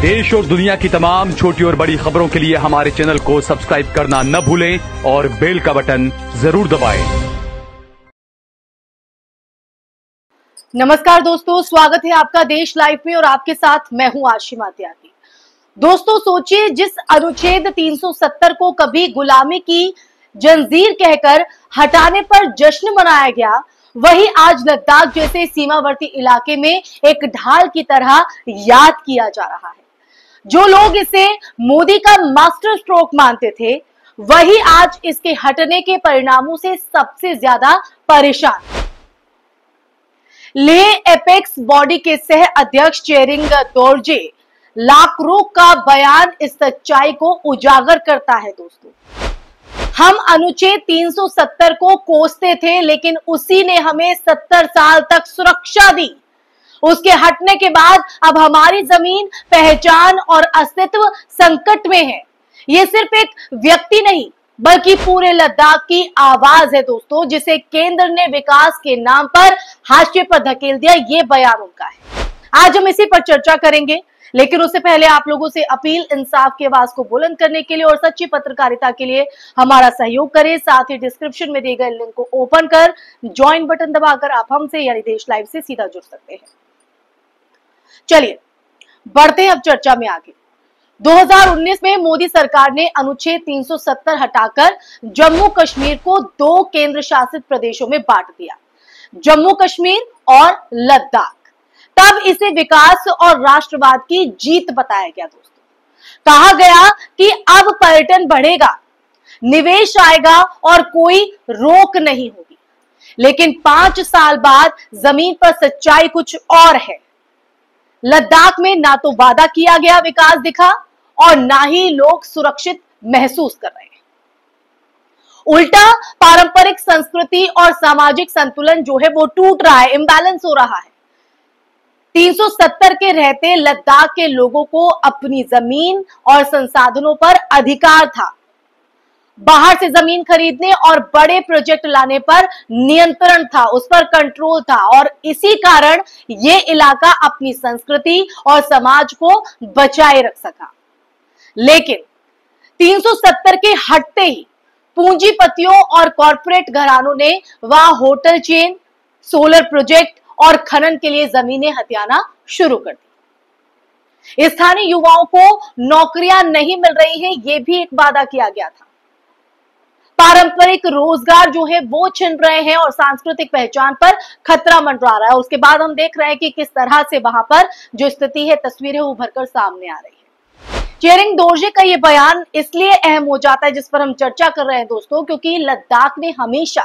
देश और दुनिया की तमाम छोटी और बड़ी खबरों के लिए हमारे चैनल को सब्सक्राइब करना न भूलें और बेल का बटन जरूर दबाएं। नमस्कार दोस्तों, स्वागत है आपका देश लाइव में और आपके साथ मैं हूं आशिमा त्यागी। दोस्तों सोचिए, जिस अनुच्छेद 370 को कभी गुलामी की जंजीर कहकर हटाने पर जश्न मनाया गया, वही आज लद्दाख जैसे सीमावर्ती इलाके में एक ढाल की तरह याद किया जा रहा है। जो लोग इसे मोदी का मास्टर स्ट्रोक मानते थे, वही आज इसके हटने के परिणामों से सबसे ज्यादा परेशान है। लेह एपेक्स बॉडी के सह अध्यक्ष चेरिंग दोरजे लाकरू का बयान इस सच्चाई को उजागर करता है। दोस्तों, हम अनुच्छेद 370 को कोसते थे, लेकिन उसी ने हमें 70 साल तक सुरक्षा दी। उसके हटने के बाद अब हमारी जमीन, पहचान और अस्तित्व संकट में है। ये सिर्फ एक व्यक्ति नहीं, बल्कि पूरे लद्दाख की आवाज है दोस्तों, जिसे केंद्र ने विकास के नाम पर हाशिए पर धकेल दिया। ये बयान उनका है। आज हम इसी पर चर्चा करेंगे, लेकिन उससे पहले आप लोगों से अपील, इंसाफ की आवाज को बुलंद करने के लिए और सच्ची पत्रकारिता के लिए हमारा सहयोग करें। साथ ही डिस्क्रिप्शन में दिए गए लिंक को ओपन कर ज्वाइन बटन दबाकर आप हमसे यानी देश लाइव से सीधा जुड़ सकते हैं। चलिए बढ़ते हैं अब चर्चा में आगे। 2019 में मोदी सरकार ने अनुच्छेद 370 हटाकर जम्मू कश्मीर को 2 केंद्र शासित प्रदेशों में बांट दिया, जम्मू कश्मीर और लद्दाख। तब इसे विकास और राष्ट्रवाद की जीत बताया गया। दोस्तों, कहा गया कि अब पर्यटन बढ़ेगा, निवेश आएगा और कोई रोक नहीं होगी। लेकिन 5 साल बाद जमीन पर सच्चाई कुछ और है। लद्दाख में ना तो वादा किया गया विकास दिखा और ना ही लोग सुरक्षित महसूस कर रहे हैं। उल्टा पारंपरिक संस्कृति और सामाजिक संतुलन जो है वो टूट रहा है, इम्बैलेंस हो रहा है। 370 के रहते लद्दाख के लोगों को अपनी जमीन और संसाधनों पर अधिकार था। बाहर से जमीन खरीदने और बड़े प्रोजेक्ट लाने पर नियंत्रण था, उस पर कंट्रोल था और इसी कारण ये इलाका अपनी संस्कृति और समाज को बचाए रख सका। लेकिन 370 के हटते ही पूंजीपतियों और कॉरपोरेट घरानों ने वहां होटल चेन, सोलर प्रोजेक्ट और खनन के लिए जमीनें हथियाना शुरू कर दी। स्थानीय युवाओं को नौकरियां नहीं मिल रही हैं, यह भी एक वादा किया गया था। पारंपरिक रोजगार जो है वो छिन रहे हैं और सांस्कृतिक पहचान पर खतरा मंडरा रहा है। उसके बाद हम देख रहे हैं कि किस तरह से वहां पर जो स्थिति है, तस्वीरें उभरकर सामने आ रही है। चेरिंग दोरजे का ये बयान इसलिए अहम हो जाता है, जिस पर हम चर्चा कर रहे हैं दोस्तों, क्योंकि लद्दाख ने हमेशा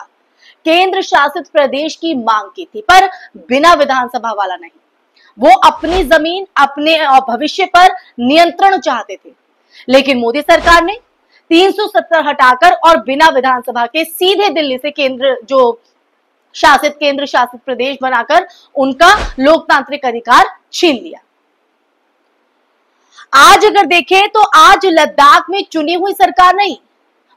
केंद्र शासित प्रदेश की मांग की थी, पर बिना विधानसभा वाला नहीं। वो अपनी जमीन, अपने भविष्य पर नियंत्रण चाहते थे। लेकिन मोदी सरकार ने 370 हटाकर और बिना विधानसभा के सीधे दिल्ली से केंद्र शासित प्रदेश बनाकर उनका लोकतांत्रिक अधिकार छीन लिया। आज अगर देखें तो आज लद्दाख में चुनी हुई सरकार नहीं,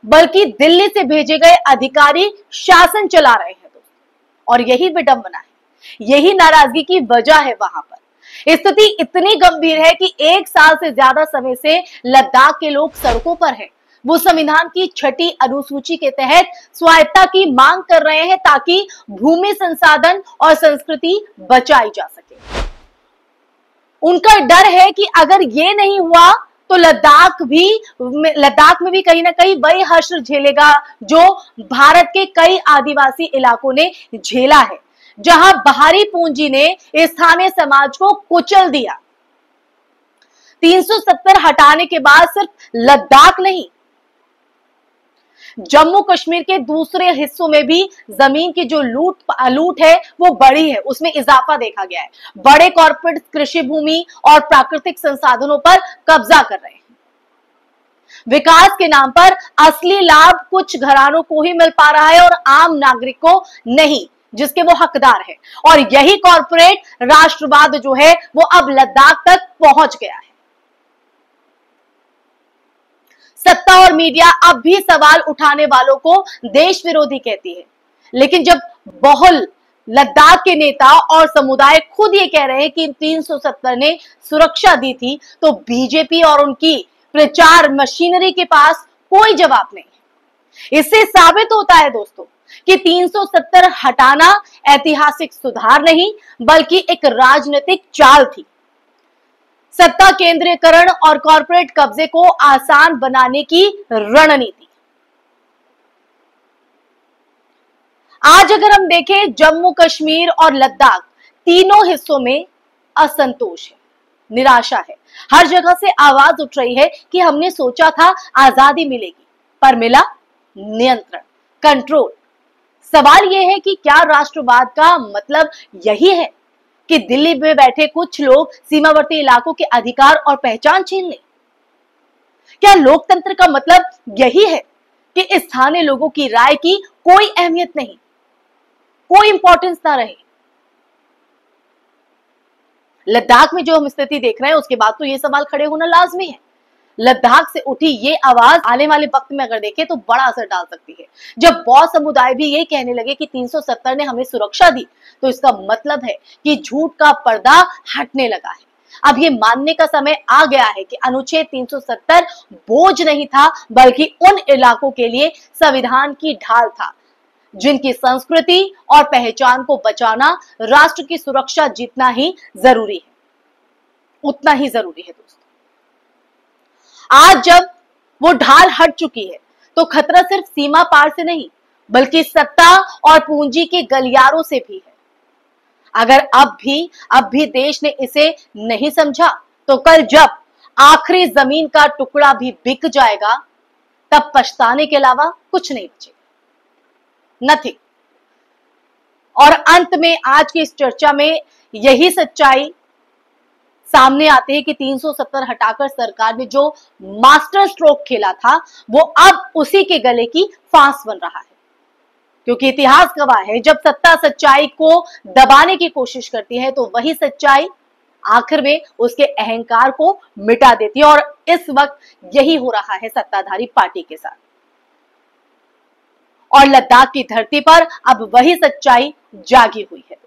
बल्कि दिल्ली से भेजे गए अधिकारी शासन चला रहे हैं दोस्तों। और यही विडंबना है, यही नाराजगी की वजह है। वहां पर स्थिति इतनी गंभीर है कि 1 साल से ज्यादा समय से लद्दाख के लोग सड़कों पर हैं। वो संविधान की 6ठी अनुसूची के तहत स्वायत्तता की मांग कर रहे हैं, ताकि भूमि संसाधन और संस्कृति बचाई जा सके। उनका डर है कि अगर ये नहीं हुआ तो लद्दाख में भी कहीं ना कहीं वही हश्र झेलेगा जो भारत के कई आदिवासी इलाकों ने झेला है, जहां बाहरी पूंजी ने स्थानीय समाज को कुचल दिया। 370 हटाने के बाद सिर्फ लद्दाख नहीं, जम्मू कश्मीर के दूसरे हिस्सों में भी जमीन की जो लूट है वो बढ़ी है, उसमें इजाफा देखा गया है। बड़े कॉर्पोरेट कृषि भूमि और प्राकृतिक संसाधनों पर कब्जा कर रहे हैं। विकास के नाम पर असली लाभ कुछ घरानों को ही मिल पा रहा है और आम नागरिक को नहीं, जिसके वो हकदार है। और यही कॉर्पोरेट राष्ट्रवाद जो है वो अब लद्दाख तक पहुंच गया है। सत्ता और मीडिया अब भी सवाल उठाने वालों को देश विरोधी कहती है, लेकिन जब लद्दाख के नेता और समुदाय खुद ये कह रहे हैं कि 370 ने सुरक्षा दी थी, तो बीजेपी और उनकी प्रचार मशीनरी के पास कोई जवाब नहीं। इससे साबित होता है दोस्तों कि 370 हटाना ऐतिहासिक सुधार नहीं बल्कि एक राजनीतिक चाल थी। सत्ता केंद्रीकरण और कॉर्पोरेट कब्जे को आसान बनाने की रणनीति। आज अगर हम देखें, जम्मू कश्मीर और लद्दाख तीनों हिस्सों में असंतोष है, निराशा है। हर जगह से आवाज उठ रही है कि हमने सोचा था आजादी मिलेगी, पर मिला नियंत्रण, कंट्रोल। सवाल यह है कि क्या राष्ट्रवाद का मतलब यही है कि दिल्ली में बैठे कुछ लोग सीमावर्ती इलाकों के अधिकार और पहचान छीन लें? क्या लोकतंत्र का मतलब यही है कि स्थानीय लोगों की राय की कोई अहमियत नहीं, कोई इंपॉर्टेंस ना रहे? लद्दाख में जो हम स्थिति देख रहे हैं उसके बाद तो ये सवाल खड़े होना लाजमी है। लद्दाख से उठी ये आवाज आने वाले वक्त में अगर देखें तो बड़ा असर डाल सकती है। जब बौद्ध समुदाय भी ये कहने लगे कि 370 ने हमें सुरक्षा दी, तो इसका मतलब है कि झूठ का पर्दा हटने लगा है। अब ये मानने का समय आ गया है कि अनुच्छेद 370 बोझ नहीं था बल्कि उन इलाकों के लिए संविधान की ढाल था जिनकी संस्कृति और पहचान को बचाना राष्ट्र की सुरक्षा जितना ही जरूरी है, उतना ही जरूरी है दोस्तों। आज जब वो ढाल हट चुकी है तो खतरा सिर्फ सीमा पार से नहीं बल्कि सत्ता और पूंजी के गलियारों से भी है। अगर अब भी देश ने इसे नहीं समझा तो कल जब आखिरी जमीन का टुकड़ा भी बिक जाएगा तब पछताने के अलावा कुछ नहीं बचेगा, नथिंग। और अंत में आज की इस चर्चा में यही सच्चाई सामने आती है कि 370 हटाकर सरकार ने जो मास्टर स्ट्रोक खेला था वो अब उसी के गले की फांस बन रहा है। क्योंकि इतिहास गवाह है, जब सत्ता सच्चाई को दबाने की कोशिश करती है तो वही सच्चाई आखिर में उसके अहंकार को मिटा देती है। और इस वक्त यही हो रहा है सत्ताधारी पार्टी के साथ। और लद्दाख की धरती पर अब वही सच्चाई जागी हुई है दोस्तों।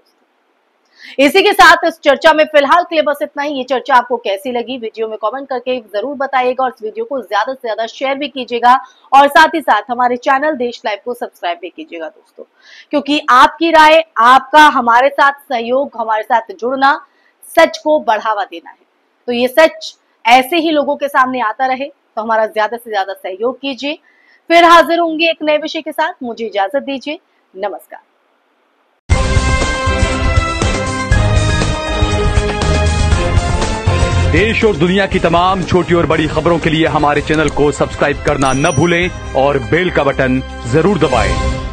इसी के साथ इस चर्चा में फिलहाल के लिए बस इतना ही। ये चर्चा आपको कैसी लगी वीडियो में कमेंट करके जरूर बताइएगा और इस वीडियो को ज्यादा से ज्यादा शेयर भी कीजिएगा और साथ ही साथ हमारे चैनल देश लाइव को सब्सक्राइब भी कीजिएगा दोस्तों, क्योंकि आपकी राय, आपका हमारे साथ सहयोग, हमारे साथ जुड़ना सच को बढ़ावा देना है। तो ये सच ऐसे ही लोगों के सामने आता रहे तो हमारा ज्यादा से ज्यादा सहयोग कीजिए। फिर हाजिर होंगे एक नए विषय के साथ। मुझे इजाजत दीजिए, नमस्कार। देश और दुनिया की तमाम छोटी और बड़ी खबरों के लिए हमारे चैनल को सब्सक्राइब करना न भूलें और बेल का बटन जरूर दबाएं।